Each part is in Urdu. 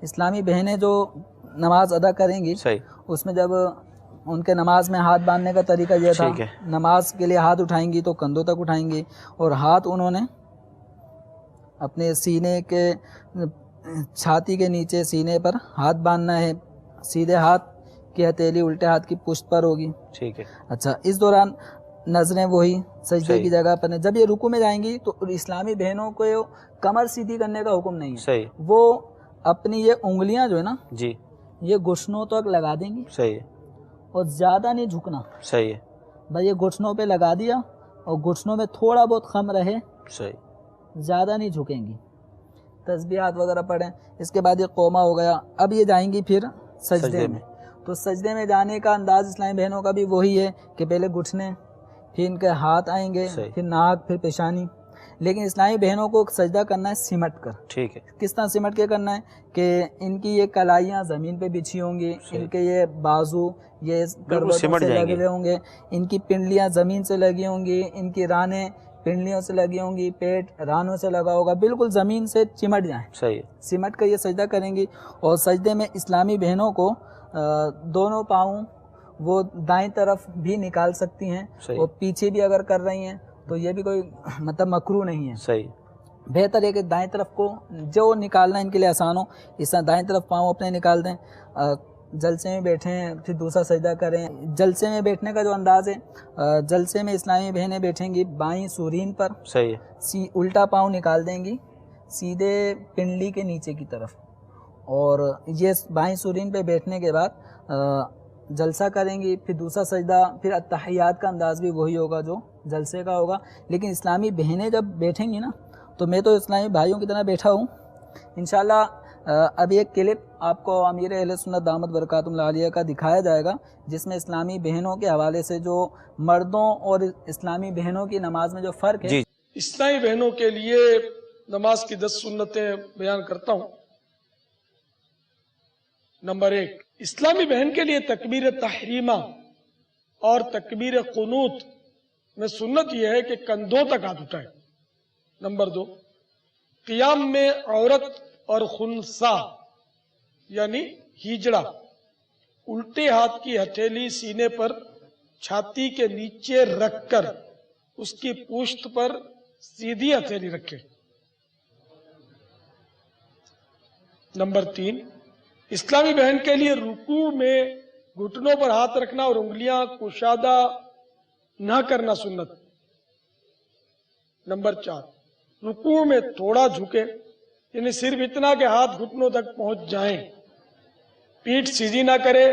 اسلامی بہنیں جو نماز ادا کریں گی اس میں جب ان کے نماز میں ہاتھ باندھنے کا طریقہ یہ تھا، نماز کے لیے ہاتھ اٹھائیں گی تو کندھوں تک اٹھائیں گی، اور ہاتھ انہوں نے اپنے سینے کے چھاتی کے نیچے سینے پر ہاتھ باندھنا ہے، سیدھے ہاتھ کی ہتھیلی الٹے ہاتھ کی پشت پر ہوگی. اچھا، اس دوران نظریں وہی سجدے کی جگہ پر. جب یہ رکوع میں جائیں گی تو اسلامی بہنوں کو کمر سیدھی کرنے کا حکم نہیں ہے، وہ اپنی یہ انگلیاں جو ہے نا یہ گھٹنوں تک لگا دیں گی اور زیادہ نہیں جھکنا. بھائی یہ گھٹنوں پہ لگا دیا اور گھٹنوں میں تھوڑا بہت خم رہے، زیادہ نہیں جھکیں گی. تسبیحات وغیرہ پڑھیں. اس کے بعد یہ قومہ ہو گیا. اب یہ جائیں گی پھر سجدے میں. تو سجدے میں جانے کا انداز اسلامی بہنوں کا بھی وہی ہے کہ پہلے گھٹنے، پھر ان کے ہاتھ آئیں گے، پھر ناک، پھر پیشانی. لیکن اسلامی بہنوں کو سجدہ کرنا ہے سمٹ کر. کس طرح سمٹ کے کرنا ہے کہ ان کی یہ کلائیاں زمین پہ بچھی ہوں گی، ان کے یہ بازو یہ کروٹوں سے لگے ہوئے ہوں گے، ان کی پنڈلیاں زمین سے لگی ہوں گی، ان کی رانیں پنڈلیوں سے لگی ہوں گی، پیٹ رانوں سے لگا ہوگا، بالکل زمین سے چمٹ جائیں. سمٹ کر یہ سجدہ کریں گی. اور سجدے میں اسلامی بہنوں کو دونوں پاؤں وہ دائیں طرف بھی نکال سکتی ہیں اور پیچھے بھی اگر کر رہی ہیں تو یہ بھی کوئی مطلب مکروہ نہیں ہے. بہتر ہے کہ دائیں طرف کو جو نکالنا ان کے لیے آسان ہو، اس طرح دائیں طرف پاؤں اپنے نکال دیں. جلسے میں بیٹھیں پھر دوسرا سجدہ کریں. جلسے میں بیٹھنے کا جو انداز ہے، جلسے میں اسلامی بہنیں بیٹھیں گی بائیں سورین پر، الٹا پاؤں نکال دیں گی سیدھے پنڈلی کے نیچے کی طرف، اور یہ بائیں سورین پہ بیٹھنے کے بعد جلسہ کریں گی. پھر دوسرا سجدہ، پھر التحیات کا انداز بھی وہی ہوگا جو جلسے کا ہوگا. لیکن اسلامی بہنیں جب بیٹھیں گی نا تو میں تو اسلامی بھائیوں کی طرح بیٹھا ہوں انشاءاللہ. اب ایک کلپ آپ کو امیر اہل سنت دامت برکاتہ العالیہ کا دکھایا جائے گا جس میں اسلامی بہنوں کے حوالے سے جو مردوں اور اسلامی بہنوں کی نماز میں جو فرق ہے. اسلامی بہنوں کے لیے نماز کی 10 سنتیں بیان کرتا ہوں. نمبر 1، اسلامی بہن کے لیے تکبیر تحریمہ اور تکبیر قنوت میں سنت یہ ہے کہ کندھوں تک ہاتھ اٹھائے. نمبر 2، قیام میں عورت اور خنثی یعنی ہیجڑا الٹے ہاتھ کی ہتھیلی سینے پر چھاتی کے نیچے رکھ کر اس کی پشت پر سیدھی ہتھیلی رکھے. نمبر 3، اسلامی بہن کے لیے رکوع میں گھٹنوں پر ہاتھ رکھنا اور انگلیاں کشادہ نہ کرنا سنت. نمبر 4، رکوع میں تھوڑا جھکے، یعنی صرف اتنا کہ ہاتھ گھٹنوں تک پہنچ جائیں. پیٹھ سیدھی نہ کرے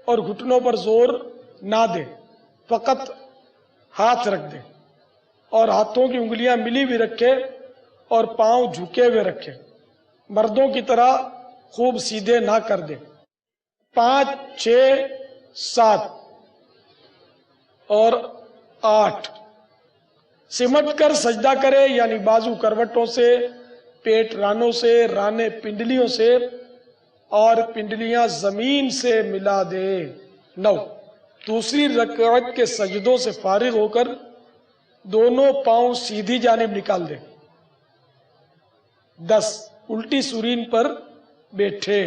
اور گھٹنوں پر زور نہ دے، فقط ہاتھ رکھ دے اور ہاتھوں کی انگلیاں ملی ہوئی رکھے اور پاؤں جھکے ہوئے رکھے. مردوں کی طرح خوب سیدھے نہ کر دے. 5، 6، 7 اور 8 سمٹ کر سجدہ کرے، یعنی بازو کروٹوں سے، پیٹ رانوں سے، رانے پنڈلیوں سے اور پنڈلیاں زمین سے ملا دے. 9، دوسری رکعت کے سجدوں سے فارغ ہو کر دونوں پاؤں سیدھی جانب نکال دے. 10، الٹی سورین پر بیٹھے.